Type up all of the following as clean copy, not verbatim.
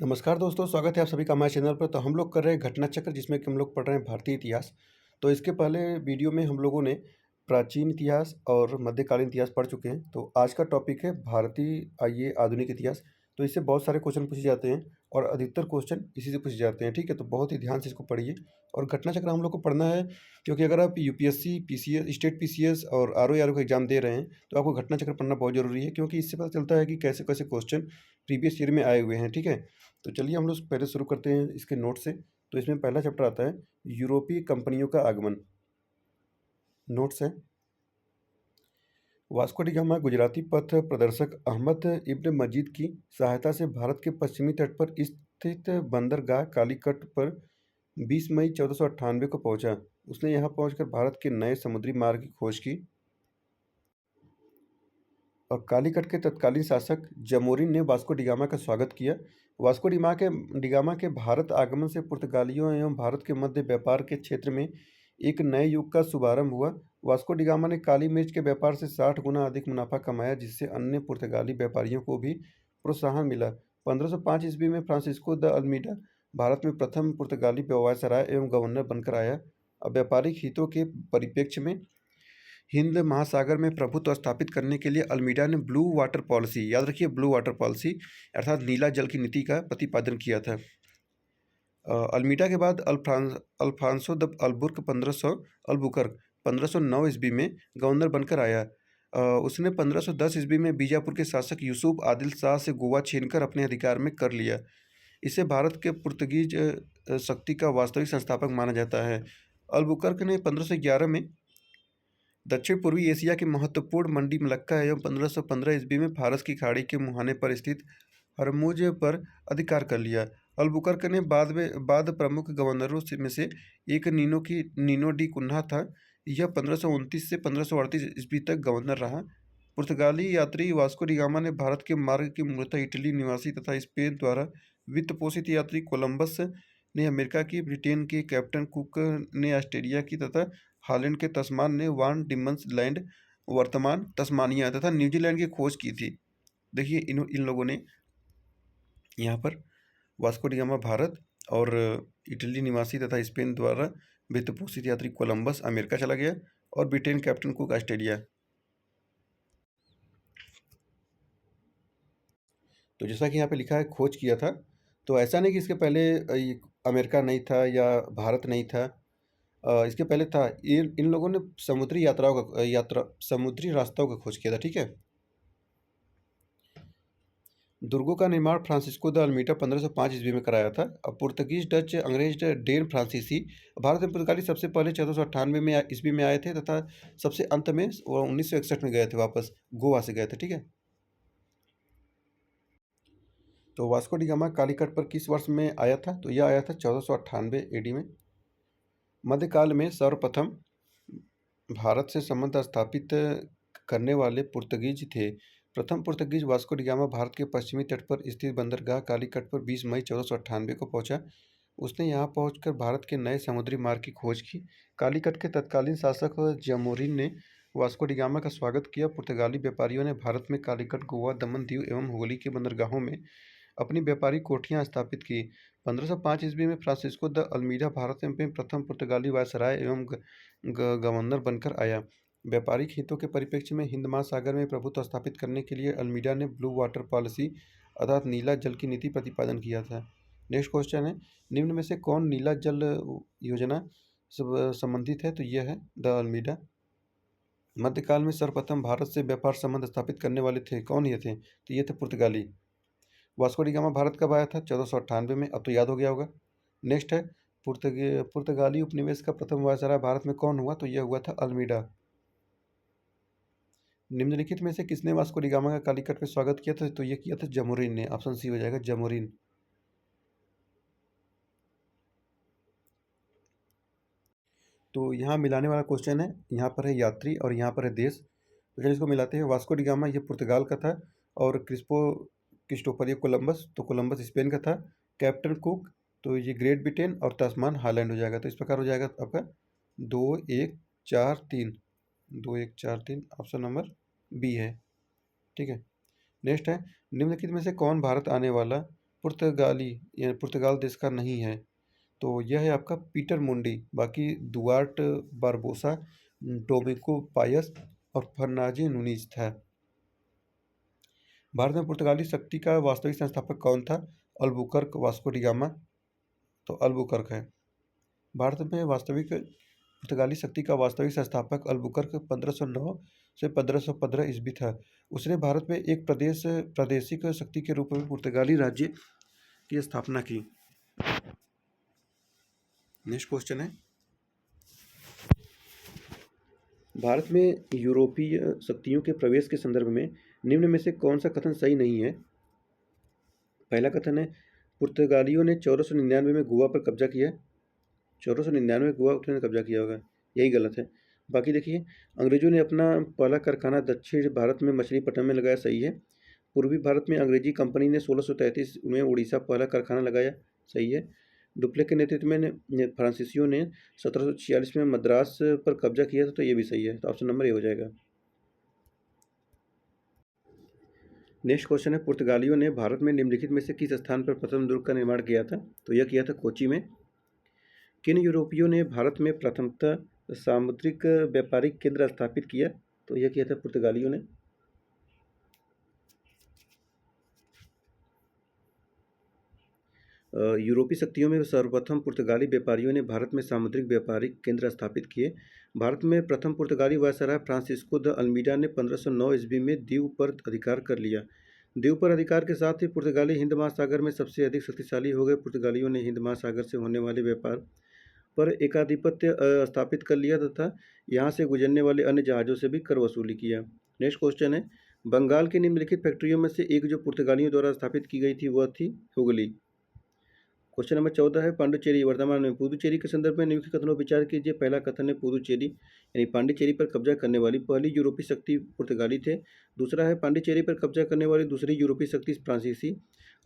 नमस्कार दोस्तों, स्वागत है आप सभी का हमारे चैनल पर। तो हम लोग कर रहे हैं घटना चक्र, जिसमें कि हम लोग पढ़ रहे हैं भारतीय इतिहास। तो इसके पहले वीडियो में हम लोगों ने प्राचीन इतिहास और मध्यकालीन इतिहास पढ़ चुके हैं। तो आज का टॉपिक है भारतीय आइए आधुनिक इतिहास। तो इससे बहुत सारे क्वेश्चन पूछे जाते हैं और अधिकतर क्वेश्चन इसी से पूछे जाते हैं। ठीक है, तो बहुत ही ध्यान से इसको पढ़िए। और घटना चक्र हम लोग को पढ़ना है, क्योंकि अगर आप यूपीएससी, पीसीएस, स्टेट पीसीएस और आरओ का एग्जाम दे रहे हैं तो आपको घटना चक्र पढ़ना बहुत जरूरी है, क्योंकि इससे पता चलता है कि कैसे कैसे क्वेश्चन प्रीवियस ईयर में आए हुए हैं। ठीक है, तो चलिए हम लोग पहले शुरू करते हैं इसके नोट से। तो इसमें पहला चैप्टर आता है यूरोपीय कंपनियों का आगमन। नोट्स है, वास्को डी गामा गुजराती पथ प्रदर्शक अहमद इब्न मजीद की सहायता से भारत के पश्चिमी तट पर स्थित बंदरगाह कालीकट पर 20 मई 1498 को पहुंचा। उसने यहां पहुंचकर भारत के नए समुद्री मार्ग की खोज की और कालीकट के तत्कालीन शासक जमोरिन ने वास्को डिगामा का स्वागत किया। वास्को डिगामा के भारत आगमन से पुर्तगालियों एवं भारत के मध्य व्यापार के क्षेत्र में एक नए युग का शुभारंभ हुआ। वास्को डिगामा ने काली मिर्च के व्यापार से 60 गुना अधिक मुनाफा कमाया, जिससे अन्य पुर्तगाली व्यापारियों को भी प्रोत्साहन मिला। 1505 ईस्वी में फ्रांसिस्को द अल्मीडा भारत में प्रथम पुर्तगाली वायसराय एवं गवर्नर बनकर आया। अब व्यापारिक हितों के परिप्रेक्ष्य में हिंद महासागर में प्रभुत्व स्थापित करने के लिए अल्मीडा ने ब्लू वाटर पॉलिसी, याद रखिए ब्लू वाटर पॉलिसी अर्थात नीला जल की नीति का प्रतिपादन किया था। अल्मीडा के बाद अल्फांसो द अल्बुर्क 1500 अल्बुकर्क 1509 ईस्वी में गवर्नर बनकर आया। उसने 1510 ईस्वी में बीजापुर के शासक यूसुफ आदिल शाह से गोवा छीनकर अपने अधिकार में कर लिया। इसे भारत के पुर्तगीज शक्ति का वास्तविक संस्थापक माना जाता है। अल्बुकर्क ने 1511 में दक्षिण पूर्वी एशिया की महत्वपूर्ण मंडी मलक्का एवं 1515 ईस्वी में फारस की खाड़ी के मुहाने पर स्थित हरमुज पर अधिकार कर लिया। अल्बुकर्क ने बाद प्रमुख गवर्नरों में से एक नीनो डी कुन्हा था। यह 1529 से 1538 ईस्वी तक गवर्नर रहा। पुर्तगाली यात्री वास्को डी गामा ने भारत के मार्ग की मूलतः इटली निवासी तथा स्पेन द्वारा वित्त पोषित यात्री कोलंबस ने अमेरिका की, ब्रिटेन के कैप्टन कुक ने ऑस्ट्रेलिया की तथा हॉलैंड के तस्मान ने वान डिमन्स लैंड, वर्तमान तस्मानिया तथा न्यूजीलैंड की खोज की थी। देखिए इन लोगों ने यहाँ पर वास्को डी गामा भारत और इटली निवासी तथा स्पेन द्वारा वित्त पोषित यात्री कोलंबस अमेरिका चला गया और ब्रिटेन कैप्टन कुक ऑस्ट्रेलिया। तो जैसा कि यहाँ पे लिखा है खोज किया था, तो ऐसा नहीं कि इसके पहले अमेरिका नहीं था या भारत नहीं था। इसके पहले था। इन लोगों ने समुद्री रास्ताओं का खोज किया था। ठीक है, दुर्गों का निर्माण फ्रांसिस्को द अल्मीडा 1505 ईस्वी में कराया था। अब पुर्तगीज, डच, अंग्रेज डेन फ्रांसीसी भारत में पुर्तगाली सबसे पहले 1498 में ईस्वी में आए थे तथा सबसे अंत में वो 1961 में गए थे, वापस गोवा से गए थे। ठीक है, तो वास्को डी गामा कालीकट पर किस वर्ष में आया था? तो यह आया था 1498 एडी में। मध्यकाल में सर्वप्रथम भारत से संबंध स्थापित करने वाले पुर्तगीज थे। प्रथम Portuguese Vasco D gamma Bharat के पश्चिमी तट पर स्थित बंदरगाह कालीकट पर 20 मई 1498 को पहुंचा। उसने यहां पहुंचकर भारत के नए समुद्री मार्ग की खोज की। कालीकट के तत्कालीन शासक जमोरिन ने वास्को डी गामा का स्वागत किया। पुर्तगाली व्यापारियों ने भारत में कालीकट, गोवा, दमन दीव एवं हुगली के बंदरगाहों में अपनी व्यापारिक कोठियां स्थापित की। 1505 ईस्वी में फ्रांसिस्को द अल्मीडा भारत में प्रथम पुर्तगाली वायसराय एवं गवर्नर बनकर आया। व्यापारिक हितों के परिप्रेक्ष्य में हिंद महासागर में प्रभुत्व स्थापित करने के लिए अल्मीडा ने ब्लू वाटर पॉलिसी अर्थात नीला जल की नीति प्रतिपादन किया था। नेक्स्ट क्वेश्चन है, निम्न में से कौन नीला जल योजना संबंधित है? तो यह है द अल्मीडा। मध्यकाल में सर्वप्रथम भारत से व्यापार संबंध स्थापित करने वाले थे, कौन ये थे? तो ये थे पुर्तगाली। वास्को डी गामा भारत कब आया था? 1498 में। अब तो याद हो गया होगा। नेक्स्ट है, पुर्तगाली उपनिवेश का प्रथम वायसराय भारत में कौन हुआ? तो यह हुआ था अल्मीडा। निम्नलिखित में से किसने वास्को डी गामा का कालीकट में स्वागत किया था? तो यह किया था जमोरिन ने। ऑप्शन सी हो जाएगा, जमोरिन। तो यहाँ मिलाने वाला क्वेश्चन है, यहाँ पर है यात्री और यहाँ पर है देश। तो चलिए इसको मिलाते हैं। वास्को डी गामा ये पुर्तगाल का था और क्रिस्टोफर ये कोलंबस, तो कोलंबस स्पेन का था। कैप्टन कुक तो ये ग्रेट ब्रिटेन और तस्मान हॉलैंड हो जाएगा। तो इस प्रकार हो जाएगा आपका 2 1 4 3, 2 1 4 3, ऑप्शन नंबर बी है। ठीक है, नेक्स्ट है, निम्नलिखित में से कौन भारत आने वाला पुर्तगाली या पुर्तगाल देश का नहीं है। तो यह है आपका पीटर मुंडी। बाकी दुआर्ट बारबोसा, डोमिंगो पायस और फर्नांडो नुनीज था। भारत में पुर्तगाली शक्ति का वास्तविक संस्थापक कौन था? Albuquerque Vasco D gamma. तो अल्बुकर्क है। भारत में वास्तविक पुर्तगाली शक्ति का वास्तविक संस्थापक अल्बुकर्क 1509 से 1515 ईस्वी था। उसने भारत में एक प्रादेशिक शक्ति के रूप में पुर्तगाली राज्य की स्थापना की। नेक्स्ट क्वेश्चन है, भारत में यूरोपीय शक्तियों के प्रवेश के संदर्भ में निम्न में से कौन सा कथन सही नहीं है? पहला कथन है, पुर्तगालियों ने 1499 में गोवा पर कब्जा किया। 1499 में गोवा उन्होंने कब्जा किया होगा, यही गलत है। बाकी देखिए, अंग्रेजों ने अपना पहला कारखाना दक्षिण भारत में मछलीपट्टनम में लगाया, सही है। पूर्वी भारत में अंग्रेजी कंपनी ने 1633 में उड़ीसा पहला कारखाना लगाया, सही है। डुप्ले के नेतृत्व में फ्रांसीसियों ने 1746 में मद्रास पर कब्जा किया था, तो ये भी सही है। तो ऑप्शन नंबर ए हो जाएगा। नेक्स्ट क्वेश्चन है, पुर्तगालियों ने भारत में निम्नलिखित में से किस स्थान पर प्रथम दुर्ग का निर्माण किया था? तो यह किया था कोची में। किन यूरोपियों ने भारत में प्रथमतः सामुद्रिक व्यापारिक केंद्र स्थापित किया? तो यह किया था पुर्तगालियों ने। यूरोपीय शक्तियों में सर्वप्रथम पुर्तगाली व्यापारियों ने भारत में सामुद्रिक व्यापारिक केंद्र स्थापित किए। भारत में प्रथम पुर्तगाली वायसराय फ्रांसिस्को द अल्मीडा ने 1509 ईस्वी में दीव पर अधिकार कर लिया। दीव पर अधिकार के साथ ही पुर्तगाली हिंद महासागर में सबसे अधिक शक्तिशाली हो गए। पुर्तगालियों ने हिंद महासागर से होने वाले व्यापार पर एकाधिपत्य स्थापित कर लिया तथा यहाँ से गुजरने वाले अन्य जहाज़ों से भी कर वसूली किया। नेक्स्ट क्वेश्चन है, बंगाल की निम्नलिखित फैक्ट्रियों में से एक जो पुर्तगालियों द्वारा स्थापित की गई थी वह थी हुगली। क्वेश्चन नंबर 14 है, पांडुचेरी वर्तमान में पुदुचेरी के संदर्भ में निम्नलिखित कथनों पर विचार कीजिए। पहला कथन है, पुदुचेरी यानी पांडिचेरी पर कब्जा करने वाली पहली यूरोपीय शक्ति पुर्तगाली थे। दूसरा है, पांडिचेरी पर कब्जा करने वाली दूसरी यूरोपीय शक्ति फ्रांसीसी,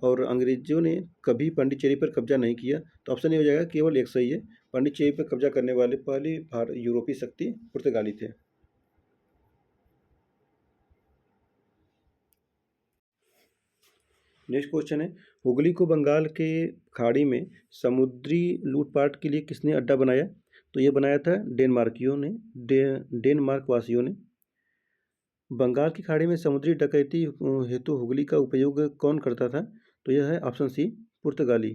और अंग्रेजों ने कभी पांडिचेरी पर कब्जा नहीं किया। तो ऑप्शन ये हो जाएगा, केवल एक सही है। पांडिचेरी पर कब्जा करने वाले पहली यूरोपीय शक्ति पुर्तगाली थे। नेक्स्ट क्वेश्चन है, हुगली को बंगाल के खाड़ी में समुद्री लूटपाट के लिए किसने अड्डा बनाया? तो ये बनाया था डेनमार्कियों ने, डेनमार्क वासियों ने। बंगाल की खाड़ी में समुद्री डकैती हेतु हुगली का उपयोग कौन करता था? तो यह है ऑप्शन सी, पुर्तगाली।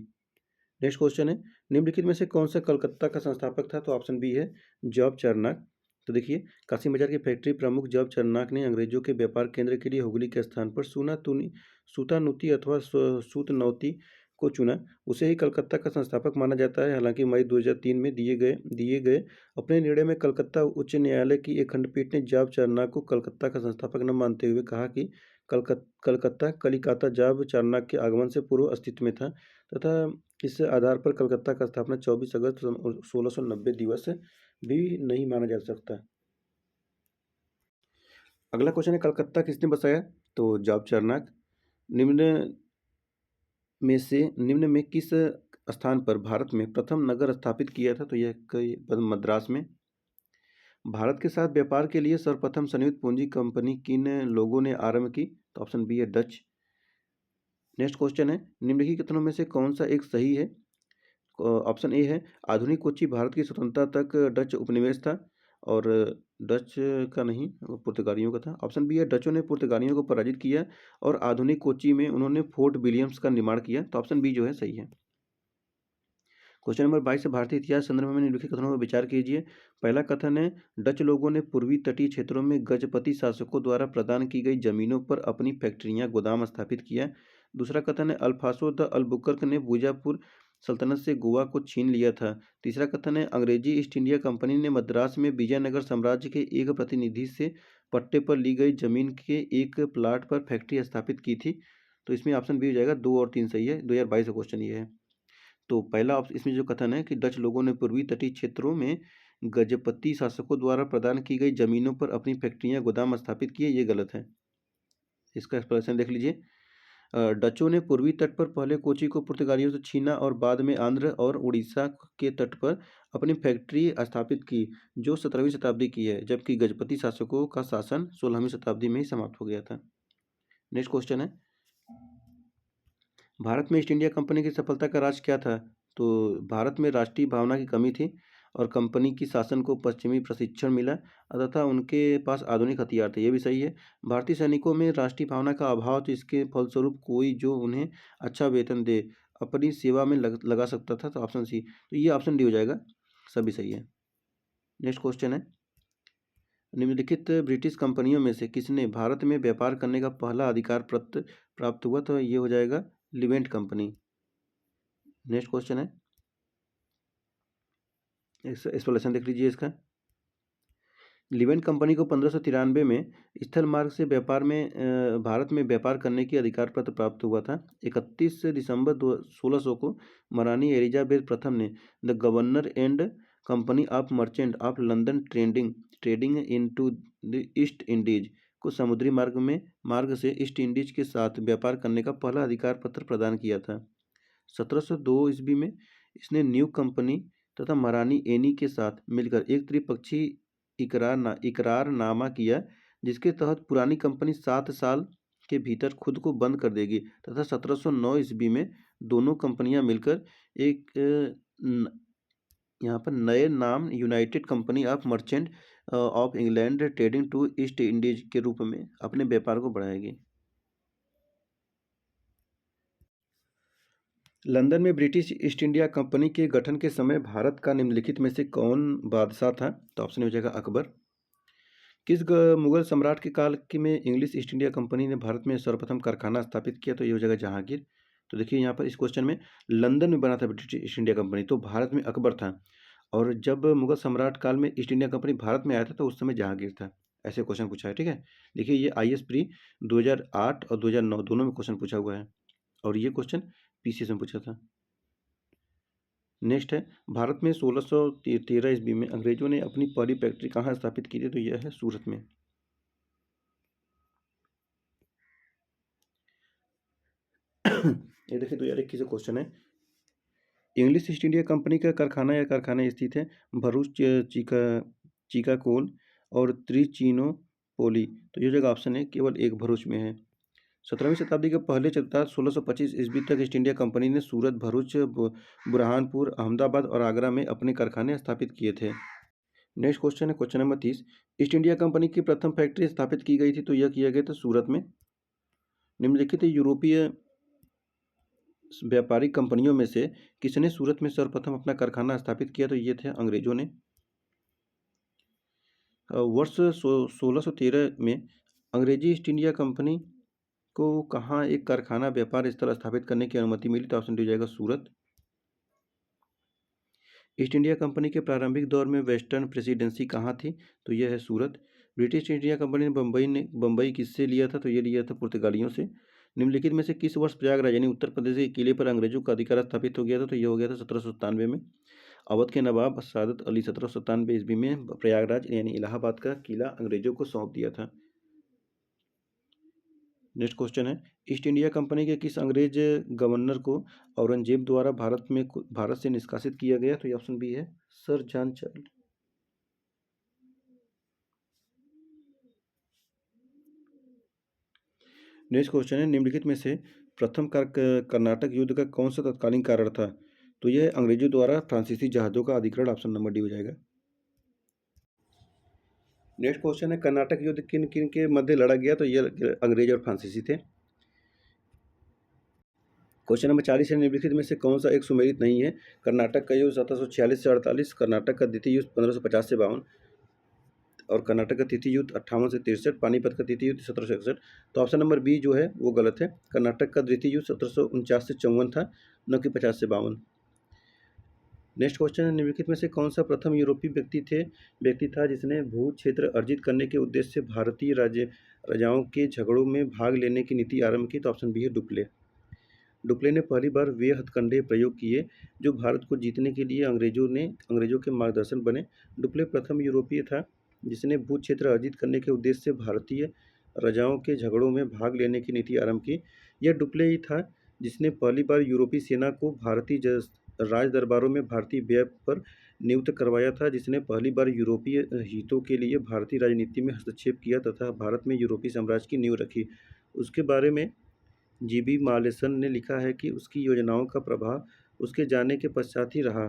नेक्स्ट क्वेश्चन है, निम्नलिखित में से कौन सा कलकत्ता का संस्थापक था? तो ऑप्शन बी है, जॉब चार्नक। तो देखिए, काशी बाजार की फैक्ट्री प्रमुख जॉब चार्नक ने अंग्रेजों के व्यापार केंद्र के लिए हुगली के स्थान पर सूतानूती अथवा सूतनौती को चुना। उसे ही कलकत्ता का संस्थापक माना जाता है। हालांकि मई 2003 में दिए गए अपने निर्णय में कलकत्ता उच्च न्यायालय की एक खंडपीठ ने जॉब चार्नक को कलकत्ता का संस्थापक न मानते हुए कहा कि कलकत्ता कलिकाता जॉब चार्नक के आगमन से पूर्व अस्तित्व में था तथा इस आधार पर कलकत्ता का स्थापना 24 अगस्त 1690 दिवस भी नहीं माना जा सकता। अगला क्वेश्चन है, कलकत्ता किसने बसाया? तो जॉब चार्नक। निम्न में किस स्थान पर भारत में प्रथम नगर स्थापित किया था? तो यह मद्रास में। भारत के साथ व्यापार के लिए सर्वप्रथम संयुक्त पूंजी कंपनी किन लोगों ने आरंभ की? तो ऑप्शन बी है, डच। नेक्स्ट क्वेश्चन है, निम्नलिखित कथनों में से कौन सा एक सही है? ऑप्शन ए है, आधुनिक कोच्चि भारत की स्वतंत्रता तक डच उपनिवेश था, और डच का नहीं, पुर्तगालियों का था। ऑप्शन बी है, डचों ने पुर्तगालियों को पराजित किया और आधुनिक कोच्चि में उन्होंने फोर्ट विलियम्स का निर्माण किया। तो ऑप्शन बी जो है सही है। क्वेश्चन नंबर 22 है, भारतीय इतिहास संदर्भ में निम्नलिखित कथनों पर विचार कीजिए। पहला कथन है, डच लोगों ने पूर्वी तटीय क्षेत्रों में गजपति शासकों द्वारा प्रदान की गई जमीनों पर अपनी फैक्ट्रियां गोदाम स्थापित किया। दूसरा कथन है, अल्फांसो द अल्बुकर्क ने बीजापुर सल्तनत से गोवा को छीन लिया था। तीसरा कथन है, अंग्रेजी ईस्ट इंडिया कंपनी ने मद्रास में विजयनगर साम्राज्य के एक प्रतिनिधि से पट्टे पर ली गई जमीन के एक प्लाट पर फैक्ट्री स्थापित की थी। तो इसमें ऑप्शन बी हो जाएगा, 2 और 3 सही है। 2022 का क्वेश्चन ये है। तो पहला इसमें जो कथन है कि डच लोगों ने पूर्वी तटीय क्षेत्रों में गजपति शासकों द्वारा प्रदान की गई जमीनों पर अपनी फैक्ट्रियां गोदाम स्थापित किए, ये गलत है। इसका एक्सप्लेनेशन देख लीजिए। डचों ने पूर्वी तट पर पहले कोची को पुर्तगालियों से छीना और बाद में आंध्र और उड़ीसा के तट पर अपनी फैक्ट्री स्थापित की, जो 17वीं शताब्दी की है, जबकि गजपति शासकों का शासन 16वीं शताब्दी में ही समाप्त हो गया था। नेक्स्ट क्वेश्चन है, भारत में ईस्ट इंडिया कंपनी की सफलता का राज क्या था? तो भारत में राष्ट्रीय भावना की कमी थी और कंपनी की शासन को पश्चिमी प्रशिक्षण मिला तथा उनके पास आधुनिक हथियार थे, ये भी सही है। भारतीय सैनिकों में राष्ट्रीय भावना का अभाव, तो इसके फलस्वरूप कोई जो उन्हें अच्छा वेतन दे अपनी सेवा में लगा सकता था, तो ऑप्शन सी। तो ये ऑप्शन डी हो जाएगा, सभी सही है। नेक्स्ट क्वेश्चन है, निम्नलिखित ब्रिटिश कंपनियों में से किसने भारत में व्यापार करने का पहला अधिकार प्राप्त हुआ? तो ये हो जाएगा लिवेंट कंपनी। नेक्स्ट क्वेश्चन है, एक्सप्लेनेशन देख लीजिए इसका। लिवेंट कंपनी को 1593 में स्थल मार्ग से भारत में व्यापार करने की अधिकार पत्र प्राप्त हुआ था। 31 दिसंबर 1600 को महारानी एलिजाबेथ प्रथम ने the governor and company of Merchant of London trading into the east Indies को समुद्री मार्ग से ईस्ट इंडीज के साथ व्यापार करने का पहला अधिकार पत्र प्रदान किया था। 1702 ईस्वी में इसने न्यू कंपनी तथा महारानी एनी के साथ मिलकर एक त्रिपक्षीय इकरारनामा किया, जिसके तहत पुरानी कंपनी 7 साल के भीतर खुद को बंद कर देगी तथा 1709 ईस्वी में दोनों कंपनियां मिलकर एक यहाँ पर नए नाम United Company of Merchant of England Trading to East Indies के रूप में अपने व्यापार को बढ़ाएगी। लंदन में ब्रिटिश ईस्ट इंडिया कंपनी के गठन के समय भारत का निम्नलिखित में से कौन बादशाह था? तो ऑप्शन हो जाएगा अकबर। किस मुगल सम्राट के काल में इंग्लिश ईस्ट इंडिया कंपनी ने भारत में सर्वप्रथम कारखाना स्थापित किया? तो ये हो जाएगा जहांगीर। तो देखिए यहाँ पर इस क्वेश्चन में लंदन में बना था ब्रिटिश ईस्ट इंडिया कंपनी, तो भारत में अकबर था, और जब मुगल सम्राट काल में ईस्ट इंडिया कंपनी भारत में आया था तो उस समय जहांगीर था। ऐसे क्वेश्चन पूछा है, ठीक है। देखिए ये IAS प्री 2008 और 2009 दोनों में क्वेश्चन पूछा हुआ है, और ये क्वेश्चन PCS में पूछा था। नेक्स्ट है, भारत में 1613 ईस्वी में अंग्रेजों ने अपनी पहली फैक्ट्री कहाँ स्थापित की थी? तो यह है सूरत में। ये देखिए 2021 क्वेश्चन है, इंग्लिश ईस्ट इंडिया कंपनी का कारखाना या कारखाने स्थित है भरूच, चिकागोल और त्रिचिनोपोली? तो ये जगह ऑप्शन है केवल एक भरूच में है। 17वीं शताब्दी के पहले चौथाई 1625 ईस्वी तक ईस्ट इंडिया कंपनी ने सूरत, भरूच, बुरहानपुर, अहमदाबाद और आगरा में अपने कारखाने स्थापित किए थे। नेक्स्ट क्वेश्चन है, question number 30, east India company की प्रथम फैक्ट्री स्थापित की गई थी? तो यह किया गया था सूरत में। निम्नलिखित यूरोपीय व्यापारिक कंपनियों में से किसने सूरत में सर्वप्रथम अपना कारखाना स्थापित किया? तो ये थे अंग्रेजों ने। वर्ष 1613 में अंग्रेजी ईस्ट इंडिया कंपनी को कहाँ एक कारखाना व्यापार स्थल स्थापित करने की अनुमति मिली? तो ऑप्शन डी जाएगा सूरत। ईस्ट इंडिया कंपनी के प्रारंभिक दौर में वेस्टर्न प्रेसिडेंसी कहाँ थी? तो यह है सूरत। ब्रिटिश ईस्ट इंडिया कंपनी ने बम्बई किससे लिया था? तो ये लिया था पुर्तगालियों से। निम्नलिखित में से किस वर्ष प्रयागराज यानी उत्तर प्रदेश के किले पर अंग्रेजों का अधिकार स्थापित हो गया था? तो यह हो गया था 1797 में। अवध के नवाब सादत अली 1797 ईस्वी में प्रयागराज यानी इलाहाबाद का किला अंग्रेजों को सौंप दिया था। नेक्स्ट क्वेश्चन है, ईस्ट इंडिया कंपनी के किस अंग्रेज गवर्नर को औरंगजेब द्वारा भारत से निष्कासित किया गया? तो ये ऑप्शन बी है, sir John Charles. Next question है, निम्नलिखित में से प्रथम कर्नाटक युद्ध का कौन सा तत्कालीन कारण था? तो यह अंग्रेजों द्वारा फ्रांसीसी जहाजों का अधिग्रहण। ऑप्शन नंबर डी हो जाएगा। नेक्स्ट क्वेश्चन है, कर्नाटक युद्ध किन किन के मध्य लड़ा गया? तो ये अंग्रेज और फ्रांसीसी थे। क्वेश्चन नंबर 40 है, निम्नलिखित में से कौन सा एक सुमेलित नहीं है? कर्नाटक का युद्ध 1746 से 48, कर्नाटक का द्वितीय युद्ध 1550 से 52, और कर्नाटक का तृतीय युद्ध 58 से 63, पानीपत का तृतीय युद्ध 1761। तो ऑप्शन नंबर बी जो है वो गलत है। कर्नाटक का द्वितीय युद्ध 1749 से 54 था, न कि 50 से 52। नेक्स्ट क्वेश्चन है, निम्नलिखित में से कौन सा प्रथम यूरोपीय व्यक्ति था जिसने भू क्षेत्र अर्जित करने के उद्देश्य से भारतीय राजाओं के झगड़ों में भाग लेने की नीति आरंभ की? तो ऑप्शन बी है डुप्ले। डुप्ले ने पहली बार वे हथकंडे प्रयोग किए जो भारत को जीतने के लिए अंग्रेजों के मार्गदर्शन बने। डुप्ले प्रथम यूरोपीय था जिसने भू क्षेत्र अर्जित करने के उद्देश्य से भारतीय राजाओं के झगड़ों में भाग लेने की नीति आरंभ की। यह डुप्ले ही था जिसने पहली बार यूरोपीय सेना को भारतीय राज दरबारों में भारतीय व्यय पर नियुक्त करवाया था, जिसने पहली बार यूरोपीय हितों के लिए भारतीय राजनीति में हस्तक्षेप किया तथा भारत में यूरोपीय साम्राज्य की नींव रखी। उसके बारे में जीबी मालेसन ने लिखा है कि उसकी योजनाओं का प्रभाव उसके जाने के पश्चात भी रहा।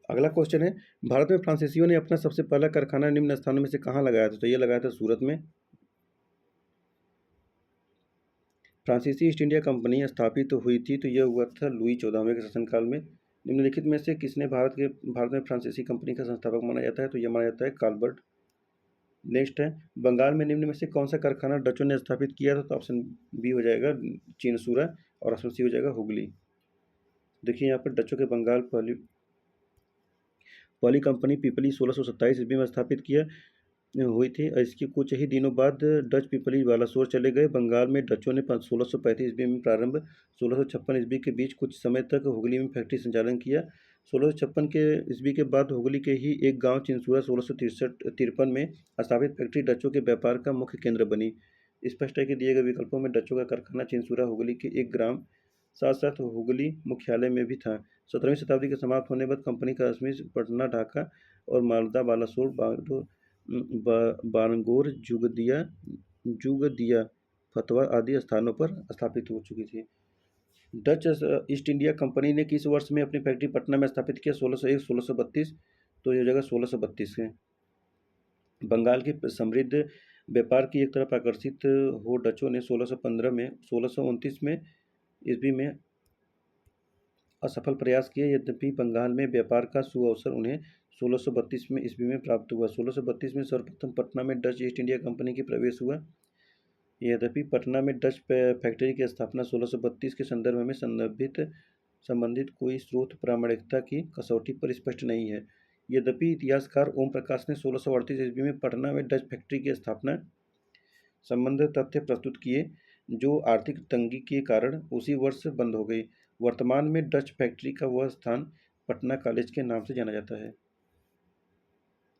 अगला क्वेश्चन है, भारत में फ्रांसीसियों ने अपना सबसे पहला कारखाना निम्न स्थानों में से कहाँ लगाया था? तो ये लगाया था सूरत में। फ्रांसीसी ईस्ट इंडिया कंपनी स्थापित हुई थी, तो यह हुआ था लुई 14वें के शासनकाल में। निम्नलिखित में से किसने भारत में फ्रांसीसी कंपनी का संस्थापक माना जाता है? तो यह माना जाता है काल्बर्ट। नेक्स्ट है, बंगाल में निम्न में से कौन सा कारखाना डचों ने स्थापित किया था? तो ऑप्शन बी हो जाएगा चिनसूरा और ऑप्शन सी हो जाएगा हुगली। देखिए यहाँ पर डचों के बंगाल पहली कंपनी पीपली 1627 ईस्वी में स्थापित किया हुई थी। इसके कुछ ही दिनों बाद डच पीपली बालासोर चले गए। बंगाल में डचों ने 1635 ईस्वी में प्रारंभ 1656 ईस्वी के बीच कुछ समय तक हुगली में फैक्ट्री संचालन किया। 1656 के ईस्वी के बाद हुगली के ही एक गांव चिनसूरा 1663 में स्थापित फैक्ट्री डचों के व्यापार का मुख्य केंद्र बनी। स्पष्ट है कि दिए गए विकल्पों में डचों का कारखाना चिनसूरा हुगली के एक ग्राम साथ साथ हुगली मुख्यालय में भी था। 17वीं शताब्दी के समाप्त होने बाद कंपनी का अजमेर, पटना, ढाका और मालदा, बालासोर, बानगौर, जुगदिया, फतवा आदि स्थानों पर स्थापित हो चुकी थी। डच ईस्ट इंडिया कंपनी ने किस वर्ष में अपनी फैक्ट्री पटना में स्थापित किया? 1601, 1632। तो ये जगह 1632 है। बंगाल की समृद्ध व्यापार की एक तरफ आकर्षित हो डचों ने 1629 में ईस्वी में असफल प्रयास किए। यद्यपि बंगाल में व्यापार का सुअवसर उन्हें 1632 में ईस्वी में प्राप्त हुआ। 1632 में सर्वप्रथम पटना में डच ईस्ट इंडिया कंपनी की प्रवेश हुआ। यद्यपि पटना में डच फैक्ट्री की स्थापना 1632 के संदर्भ में संबंधित कोई स्रोत प्रामाणिकता की कसौटी पर स्पष्ट नहीं है। यद्यपि इतिहासकार ओम प्रकाश ने 1638 ईस्वी में पटना में डच फैक्ट्री की स्थापना संबंधित तथ्य प्रस्तुत किए, जो आर्थिक तंगी के कारण उसी वर्ष बंद हो गई। वर्तमान में डच फैक्ट्री का वह स्थान पटना कॉलेज के नाम से जाना जाता है।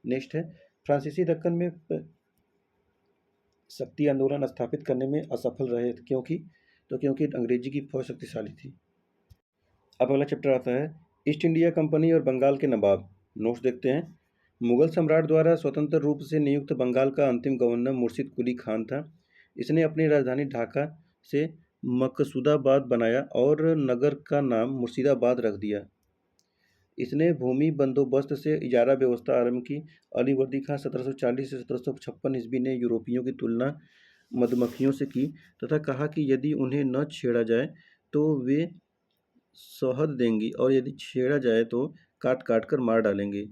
नेक्स्ट है, फ्रांसीसी दक्कन में शक्ति आंदोलन स्थापित करने में असफल रहे क्योंकि अंग्रेजी की फौज शक्तिशाली थी। अब अगला चैप्टर आता है ईस्ट इंडिया कंपनी और बंगाल के नवाब। नोट्स देखते हैं। मुगल सम्राट द्वारा स्वतंत्र रूप से नियुक्त बंगाल का अंतिम गवर्नर मुर्शिद कुली खान था। इसने अपनी राजधानी ढाका से मकसूदाबाद बनाया और नगर का नाम मुर्शिदाबाद रख दिया। इसने भूमि बंदोबस्त से इजारा व्यवस्था आरंभ की। अलीवर्दी खां 1740 से 1756 ईस्वी ने यूरोपियों की तुलना मधुमक्खियों से की तथा कहा कि यदि उन्हें न छेड़ा जाए तो वे शहद देंगी और यदि छेड़ा जाए तो काट काट कर मार डालेंगे।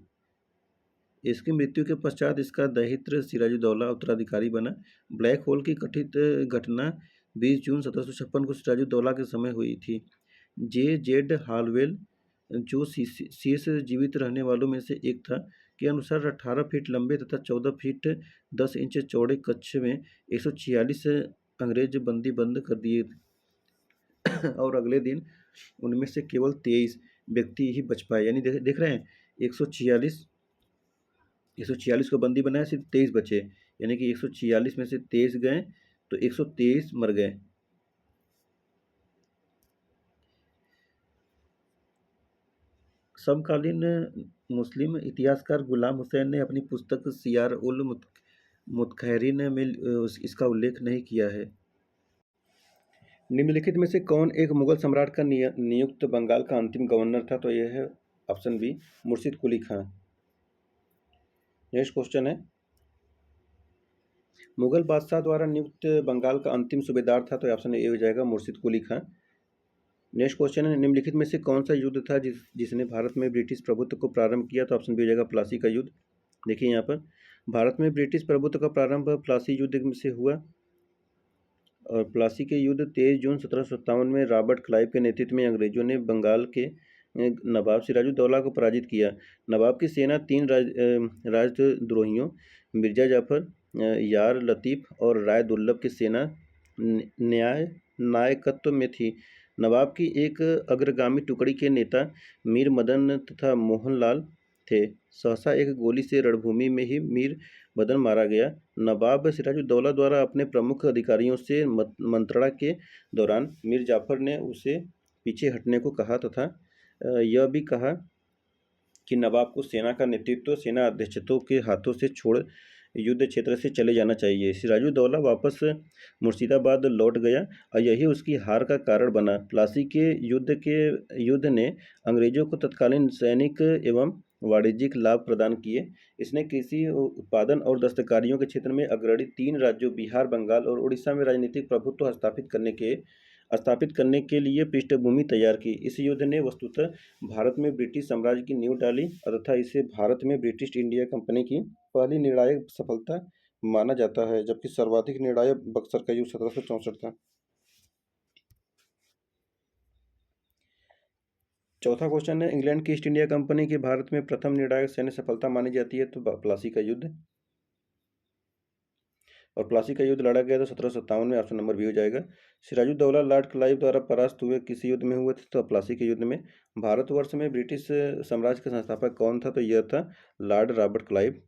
इसकी मृत्यु के पश्चात इसका दहित्र सिराजुद्दौला उत्तराधिकारी बना। ब्लैक होल की कथित घटना 20 जून 1756 को सिराजुद्दौला के समय हुई थी। जेड हालवेल, जो शेष जीवित रहने वालों में से एक था, के अनुसार 18 फीट लंबे तथा 14 फीट 10 इंच चौड़े कक्ष में 146 अंग्रेज बंदी बंद कर दिए और अगले दिन उनमें से केवल 23 व्यक्ति ही बच पाए। यानी देख रहे हैं, 146 को बंदी बनाया, सिर्फ 23 बचे। यानी कि 146 में से 23 गए तो 123 मर गए। समकालीन मुस्लिम इतिहासकार गुलाम हुसैन ने अपनी पुस्तक सियार उल मुतखैरिन में इसका उल्लेख नहीं किया है। निम्नलिखित में से कौन एक मुगल सम्राट का नियुक्त बंगाल का अंतिम गवर्नर था? तो यह है ऑप्शन बी, मुर्शिद कुली खां। नेक्स्ट क्वेश्चन है, मुगल बादशाह द्वारा नियुक्त बंगाल का अंतिम सूबेदार था? तो ऑप्शन ए हो जाएगा, मुर्शिद कुली खां। नेक्स्ट क्वेश्चन है, निम्नलिखित में से कौन सा युद्ध था जिसने भारत में ब्रिटिश प्रभुत्व को प्रारंभ किया? तो ऑप्शन बी हो जाएगा, प्लासी का युद्ध। देखिए यहाँ पर भारत में ब्रिटिश प्रभुत्व का प्रारंभ प्लासी युद्ध से हुआ और प्लासी के युद्ध 23 जून 1757 में रॉबर्ट क्लाइव के नेतृत्व में अंग्रेजों ने बंगाल के नवाब सिराजुद्दौला को पराजित किया। नवाब की सेना 3 राजद्रोहियों मिर्जा जाफर, यार लतीफ़ और राय दुर्लभ की सेना नायकत्व में थी। नवाब की एक अग्रगामी टुकड़ी के नेता मीर मदन तथा मोहनलाल थे। सहसा एक गोली से रणभूमि में ही मीर मदन मारा गया। नवाब सिराजुद्दौला द्वारा अपने प्रमुख अधिकारियों से मंत्रणा के दौरान मीर जाफर ने उसे पीछे हटने को कहा तथा यह भी कहा कि नवाब को सेना का नेतृत्व सेना अध्यक्षों के हाथों से छोड़ युद्ध क्षेत्र से चले जाना चाहिए। सिराजुद्दौला वापस मुर्शिदाबाद लौट गया और यही उसकी हार का कारण बना। प्लासी के युद्ध ने अंग्रेजों को तत्कालीन सैनिक एवं वाणिज्यिक लाभ प्रदान किए। इसने कृषि उत्पादन और दस्तकारियों के क्षेत्र में अग्रणी 3 राज्यों बिहार, बंगाल और उड़ीसा में राजनीतिक प्रभुत्व स्थापित करने के लिए पृष्ठभूमि तैयार की। इस युद्ध ने वस्तुतः भारत में ब्रिटिश साम्राज्य की नींव डाली तथा इसे भारत में ब्रिटिश इंडिया कंपनी की पहली निर्णायक सफलता माना जाता है, जबकि सर्वाधिक निर्णायक बक्सर का युद्ध 1764 था। चौथा क्वेश्चन है, इंग्लैंड की ईस्ट इंडिया कंपनी की भारत में प्रथम निर्णायक सैन्य सफलता मानी जाती है, तो प्लासी का युद्ध। और प्लासी का युद्ध लड़ा गया था 1757 में, ऑप्शन नंबर बी हो जाएगा। सिराजुद्दौला लॉर्ड क्लाइव द्वारा परास्त हुए किसी युद्ध में हुए थे, तो प्लासी के युद्ध में। भारतवर्ष में ब्रिटिश साम्राज्य का संस्थापक कौन था, तो यह था लॉर्ड रॉबर्ट क्लाइव।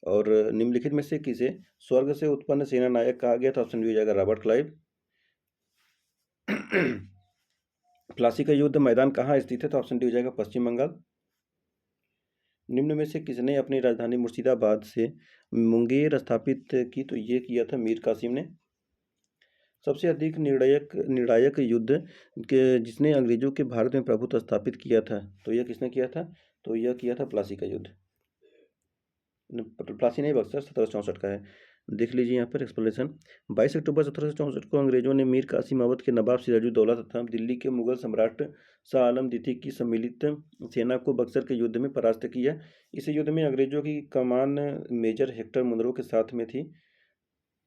और निम्नलिखित में से किसे स्वर्ग से उत्पन्न सेना नायक कहा गया था, ऑप्शन बी हो जाएगा रॉबर्ट क्लाइव। प्लासी का युद्ध मैदान कहाँ स्थित है, तो ऑप्शन डी हो जाएगा पश्चिम बंगाल। निम्न में से किसने अपनी राजधानी मुर्शिदाबाद से मुंगेर स्थापित की, तो ये किया था मीर कासिम ने। सबसे अधिक निर्णायक युद्ध के जिसने अंग्रेजों के भारत में प्रभुत्व स्थापित किया था, तो यह किसने किया था, तो यह किया था प्लासी का युद्ध। प्लासी नहीं, बक्सर 1764 का है। देख लीजिए यहाँ पर एक्सप्लेनेशन। 22 अक्टूबर 1764 को अंग्रेजों ने मीर कासिम अवध के नवाब सिराजुद्दौला तथा दिल्ली के मुगल सम्राट शाह आलम द्वितीय की सम्मिलित सेना को बक्सर के युद्ध में परास्त किया। इस युद्ध में अंग्रेजों की कमान मेजर हेक्टर मुनरो के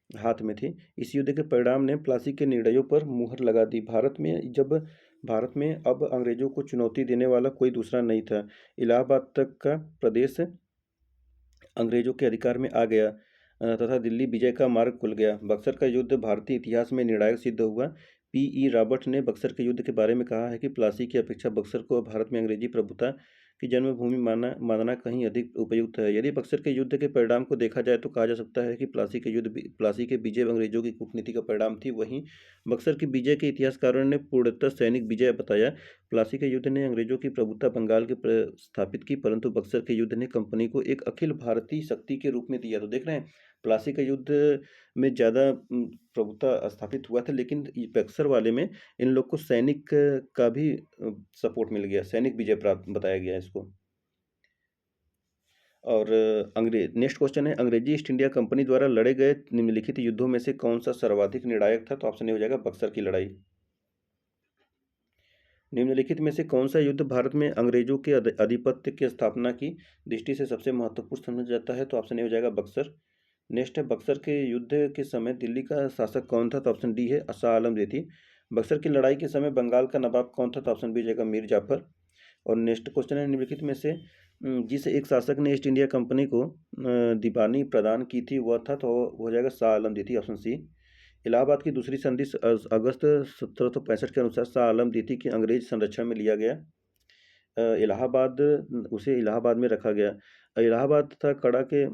हाथ में थी। इस युद्ध के परिणाम ने प्लासी के निर्णयों पर मुहर लगा दी। भारत में अब अंग्रेजों को चुनौती देने वाला कोई दूसरा नहीं था। इलाहाबाद तक का प्रदेश अंग्रेजों के अधिकार में आ गया तथा दिल्ली विजय का मार्ग खुल गया। बक्सर का युद्ध भारतीय इतिहास में निर्णायक सिद्ध हुआ। पी.ई. रॉबर्ट ने बक्सर के युद्ध के बारे में कहा है कि प्लासी की अपेक्षा बक्सर को भारत में अंग्रेजी प्रभुता की जन्मभूमि मानना कहीं अधिक उपयुक्त है। यदि बक्सर के युद्ध के परिणाम को देखा जाए तो कहा जा सकता है कि प्लासी के विजय अंग्रेजों की कूटनीति का परिणाम थी। वहीं बक्सर की विजय के इतिहासकारों ने पूर्णतः सैनिक विजय बताया। प्लासी के युद्ध ने अंग्रेजों की प्रभुता बंगाल के स्थापित की, परंतु बक्सर के युद्ध ने कंपनी को एक अखिल भारतीय शक्ति के रूप में दिया। तो देख रहे हैं, प्लासी का युद्ध में ज़्यादा प्रभुता स्थापित हुआ था, लेकिन बक्सर वाले में इन लोग को सैनिक का भी सपोर्ट मिल गया, सैनिक विजय प्राप्त बताया गया इसको। और नेक्स्ट क्वेश्चन है, अंग्रेजी ईस्ट इंडिया कंपनी द्वारा लड़े गए निम्नलिखित युद्धों में से कौन सा सर्वाधिक निर्णायक था, तो ऑप्शन ए हो जाएगा बक्सर की लड़ाई। निम्नलिखित में से कौन सा युद्ध भारत में अंग्रेजों के आधिपत्य की स्थापना की दृष्टि से सबसे महत्वपूर्ण समझा जाता है, तो ऑप्शन ए हो जाएगा बक्सर। नेक्स्ट है, बक्सर के युद्ध के समय दिल्ली का शासक कौन था, तो ऑप्शन डी है शाह आलम द्वितीय। बक्सर की लड़ाई के समय बंगाल का नवाब कौन था, तो ऑप्शन बी हो जाएगा मीर जाफर। और नेक्स्ट क्वेश्चन है, निम्नलिखित में से जिस एक शासक ने ईस्ट इंडिया कंपनी को दीवानी प्रदान की थी वह था, तो हो जाएगा शाह आलम द्वितीय, ऑप्शन सी। इलाहाबाद की दूसरी संधि अगस्त 1765 के अनुसार शाह आलम द्वितीय के अंग्रेज संरक्षण में लिया गया। उसे इलाहाबाद में रखा गया। इलाहाबाद तथा कड़ा के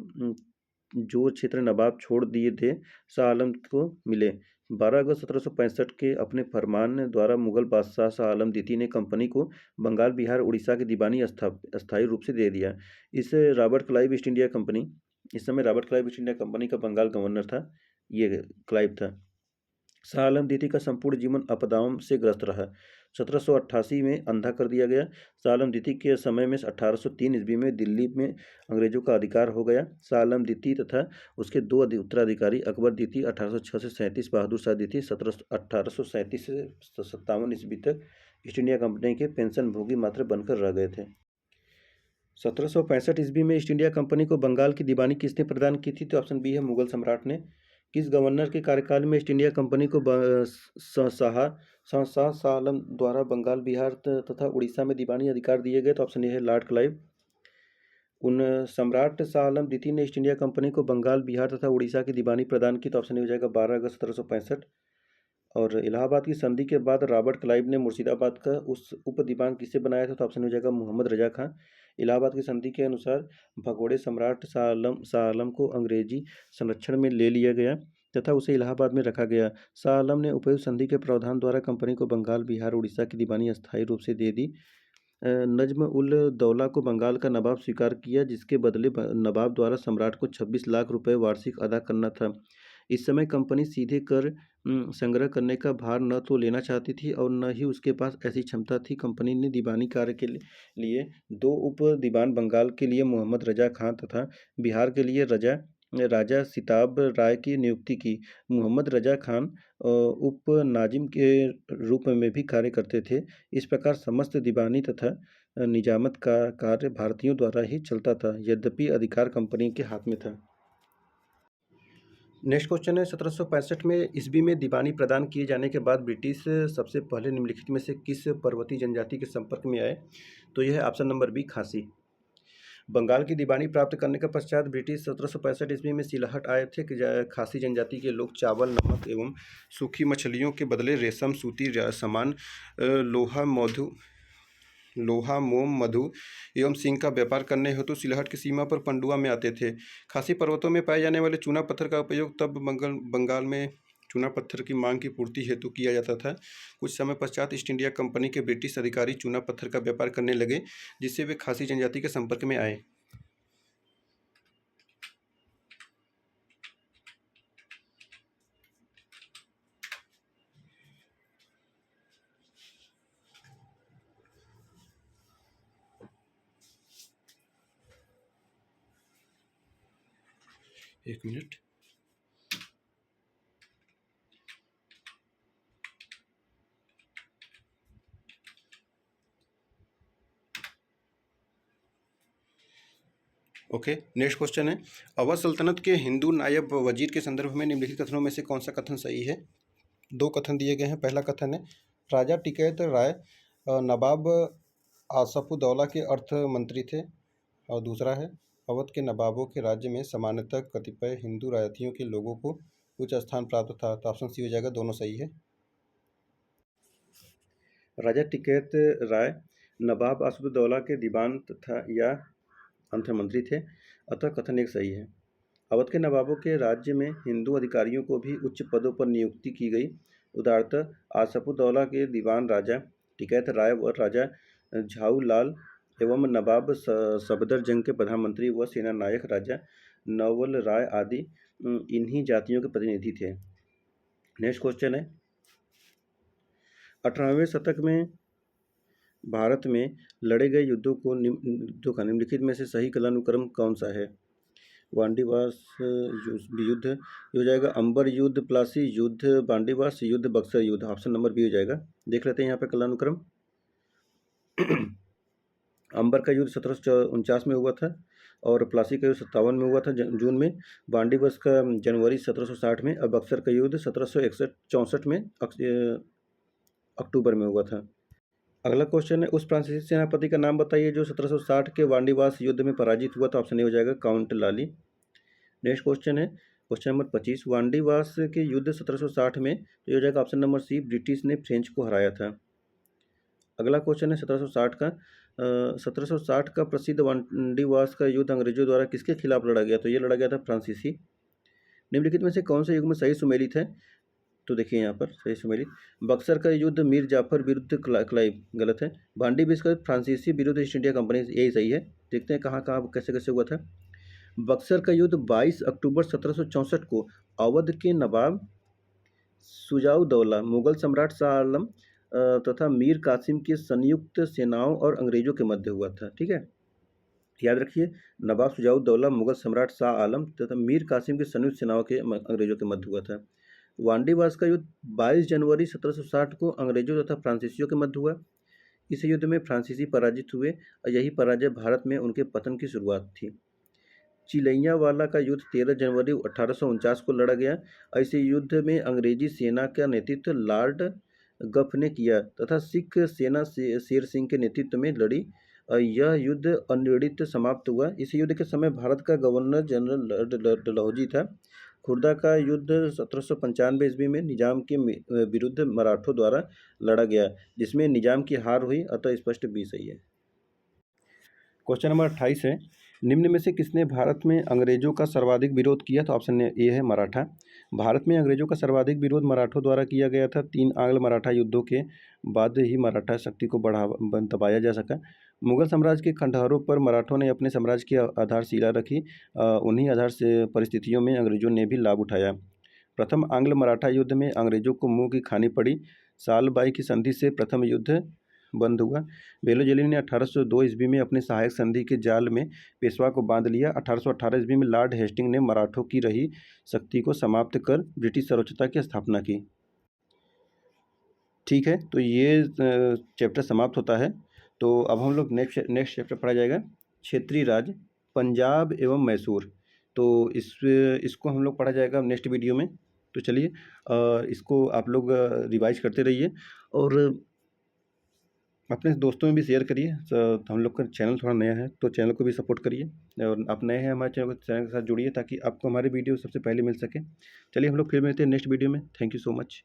जो क्षेत्र नवाब छोड़ दिए थे शाह आलम को मिले। 12 अगस्त 1765 के अपने फरमान द्वारा मुगल बादशाह शाह आलम द्वितीय ने कंपनी को बंगाल, बिहार, उड़ीसा की दीवानी अस्थायी रूप से दे दिया। इस Robert Clive east India company इस समय Robert Clive east India company का बंगाल गवर्नर था, ये क्लाइव था। शाह आलम द्वितीय का संपूर्ण जीवन आपदाओं से ग्रस्त रहा। 1788 में अंधा कर दिया गया। शाह आलम द्वितीय के समय में 1803 ईस्वी में दिल्ली में अंग्रेजों का अधिकार हो गया। शाह आलम द्वितीय तथा उसके दो उत्तराधिकारी अकबर द्वितीय 1806 से 37, बहादुर शाह द्वितीय 1837 से 57 ईस्वी तक ईस्ट इंडिया कंपनी के पेंशन भोगी मात्र बनकर रह गए थे। 1765 ईस्वी में ईस्ट इंडिया कंपनी को बंगाल की दीवानी किसने प्रदान की थी, तो ऑप्शन बी है मुगल सम्राट ने। किस गवर्नर के कार्यकाल में ईस्ट इंडिया कंपनी को शाह आलम द्वारा बंगाल, बिहार तथा उड़ीसा में दीवानी अधिकार दिए गए, तो ऑप्शन ए है लॉर्ड क्लाइव। सम्राट शाह आलम द्वितीय ने ईस्ट इंडिया कंपनी को बंगाल, बिहार तथा उड़ीसा की दीवानी प्रदान की, तो ऑप्शन ए हो जाएगा 12 अगस्त 1765। और इलाहाबाद की संधि के बाद रॉबर्ट क्लाइव ने मुर्शिदाबाद का उस उप दीवान किसे बनाया था, तो ऑप्शन हो जाएगा मोहम्मद रजा खां। इलाहाबाद की संधि के अनुसार भगोड़े सम्राट शाह आलम को अंग्रेजी संरक्षण में ले लिया गया तथा उसे इलाहाबाद में रखा गया। शाह आलम ने उपयुक्त संधि के प्रावधान द्वारा कंपनी को बंगाल, बिहार, उड़ीसा की दीवानी अस्थायी रूप से दे दी। नज्म उल दौला को बंगाल का नवाब स्वीकार किया, जिसके बदले नवाब द्वारा सम्राट को 26 लाख रुपए वार्षिक अदा करना था। इस समय कंपनी सीधे कर संग्रह करने का भार न तो लेना चाहती थी और न ही उसके पास ऐसी क्षमता थी। कंपनी ने दीवानी कार्य के लिए दो उप दीवान बंगाल के लिए मोहम्मद रजा खान तथा बिहार के लिए राजा सिताब राय की नियुक्ति की। मोहम्मद रजा खान उप नाजिम के रूप में भी कार्य करते थे। इस प्रकार समस्त दीवानी तथा निजामत का कार्य भारतीयों द्वारा ही चलता था, यद्यपि अधिकार कंपनी के हाथ में था। नेक्स्ट क्वेश्चन है, 1765 में ईस्वी में दीवानी प्रदान किए जाने के बाद ब्रिटिश सबसे पहले निम्नलिखित में से किस पर्वतीय जनजाति के संपर्क में आए? तो यह है ऑप्शन नंबर बी, खासी। बंगाल की दीवानी प्राप्त करने के पश्चात ब्रिटिश 1765 ईस्वी में सिलहट आए थे कि खासी जनजाति के लोग चावल, नमक एवं सूखी मछलियों के बदले रेशम, सूती सामान, लोहा, मोम, मधु एवं सिंह का व्यापार करने हेतु सिलहट की सीमा पर पंडुआ में आते थे। खासी पर्वतों में पाए जाने वाले चूना पत्थर का उपयोग तब बंगाल में चूना पत्थर की मांग की पूर्ति हेतु किया जाता था। कुछ समय पश्चात ईस्ट इंडिया कंपनी के ब्रिटिश अधिकारी चूना पत्थर का व्यापार करने लगे, जिससे वे खासी जनजाति के संपर्क में आए। एक मिनट। ओके, नेक्स्ट क्वेश्चन है, अवध सल्तनत के हिंदू नायब वजीर के संदर्भ में निम्नलिखित कथनों में से कौन सा कथन सही है? दो कथन दिए गए हैं। पहला कथन है, राजा टिकैत राय नवाब आसफउद्दौला के अर्थ मंत्री थे। और दूसरा है, अवध के नवाबों के राज्य में सामान्यतः कतिपय हिंदू रायतियों के लोगों को उच्च स्थान प्राप्त था। तो ऑप्शन सी हो जाएगा, दोनों सही है। राजा टिकैत राय नवाब आसफउद्दौला के दीवान तथा या अंतर्मंत्री थे, अतः कथन एक सही है। अवध के नवाबों के राज्य में हिंदू अधिकारियों को भी उच्च पदों पर नियुक्ति की गई। उदाहरणतः आसफउद्दौला के दीवान राजा टिकैत राय व राजा झाऊ लाल एवं नवाब सफदरजंग के प्रधानमंत्री व सेना नायक राजा नवल राय आदि इन्हीं जातियों के प्रतिनिधि थे। नेक्स्ट क्वेश्चन है, 18वें शतक में भारत में लड़े गए युद्धों का निम्नलिखित में से सही कालानुक्रम कौन सा है? वांडीवास युद्ध हो जाएगा, अंबर युद्ध, प्लासी युद्ध, वांडीवास युद्ध, बक्सर युद्ध। ऑप्शन नंबर बी हो जाएगा। देख लेते हैं यहाँ पे कालानुक्रम। अंबर का युद्ध 1749 में हुआ था और प्लासी का युद्ध 57 में हुआ था जून में। वांडीवास का जनवरी 1760 में और बक्सर का युद्ध 1764 में अक्टूबर में हुआ था। अगला क्वेश्चन है, उस फ्रांसीसी सेनापति का नाम बताइए जो 1760 के वांडीवास युद्ध में पराजित हुआ। तो ऑप्शन ए हो जाएगा, काउंट लाली। नेक्स्ट क्वेश्चन है, क्वेश्चन नंबर 25, वांडीवास के युद्ध 1760 में तो हो जाएगा ऑप्शन नंबर सी, ब्रिटिश ने फ्रेंच को हराया था। अगला क्वेश्चन है 1760 का प्रसिद्ध वांडीवास का युद्ध अंग्रेजों द्वारा किसके खिलाफ लड़ा गया? तो ये लड़ा गया था फ्रांसीसी। निम्नलिखित में से कौन से युग में सही सुमेलित है? तो देखिए यहाँ पर सही सुमेलित, बक्सर का युद्ध मीर जाफर विरुद्ध क्लाइव, गलत है। वांडीवास का फ्रांसीसी विरुद्ध ईस्ट इंडिया कंपनी, यही सही है। देखते हैं कहाँ कहाँ कैसे कैसे हुआ था। बक्सर का युद्ध 22 अक्टूबर 1764 को अवध के नवाब शुजाउद्दौला, मुगल सम्राट शाह आलम तथा मीर कासिम की संयुक्त सेनाओं और अंग्रेजों के मध्य हुआ था। ठीक है, याद रखिए, नवाब शुजाउद्दौला, मुगल सम्राट शाह आलम तथा मीर कासिम की संयुक्त सेनाओं के अंग्रेजों के मध्य हुआ था। वांडीवास का युद्ध 22 जनवरी 1760 को अंग्रेजों तथा फ्रांसीसियों के मध्य हुआ। इस युद्ध में फ्रांसीसी पराजित हुए और यही पराजय भारत में उनके पतन की शुरुआत थी। चिलैयावाला का युद्ध 13 जनवरी 1849 को लड़ा गया। ऐसे युद्ध में अंग्रेजी सेना का नेतृत्व लॉर्ड गफ ने किया तथा सिख सेना शेर सिंह के नेतृत्व में लड़ी। यह युद्ध अनिर्णित समाप्त हुआ। इस युद्ध के समय भारत का गवर्नर जनरल डलहौजी था। खुर्दा का युद्ध 1795 ईस्वी में निजाम के विरुद्ध मराठों द्वारा लड़ा गया, जिसमें निजाम की हार हुई, अतः स्पष्ट बी सही है। क्वेश्चन नंबर 28 है, निम्न में से किसने भारत में अंग्रेजों का सर्वाधिक विरोध किया? तो ऑप्शन ए है मराठा। भारत में अंग्रेजों का सर्वाधिक विरोध मराठों द्वारा किया गया था। 3 आंग्ल मराठा युद्धों के बाद ही मराठा शक्ति को दबाया जा सका। मुगल साम्राज्य के खंडहरों पर मराठों ने अपने साम्राज्य की आधारशिला रखी। उन्हीं आधार से परिस्थितियों में अंग्रेजों ने भी लाभ उठाया। प्रथम आंग्ल मराठा युद्ध में अंग्रेजों को मुंह की खानी पड़ी। साल बाई की संधि से प्रथम युद्ध बंद हुआ। बेलोजेली ने 1802 ईस्वी में अपने सहायक संधि के जाल में पेशवा को बांध लिया। 1818 ईस्वी में लॉर्ड हेस्टिंग ने मराठों की रही शक्ति को समाप्त कर ब्रिटिश सर्वोच्चता की स्थापना की। ठीक है, तो ये चैप्टर समाप्त होता है। तो अब हम लोग नेक्स्ट चैप्टर पढ़ा जाएगा क्षेत्रीय राज्य पंजाब एवं मैसूर। तो इसको हम लोग पढ़ा जाएगा नेक्स्ट वीडियो में। तो चलिए इसको आप लोग रिवाइज करते रहिए और अपने दोस्तों में भी शेयर करिए। तो हम लोग का चैनल थोड़ा नया है तो चैनल को भी सपोर्ट करिए और आप नए हैं हमारे चैनल के साथ जुड़िए ताकि आपको हमारे वीडियो सबसे पहले मिल सके। चलिए हम लोग फिर मिलते हैं नेक्स्ट वीडियो में। Thank you so much.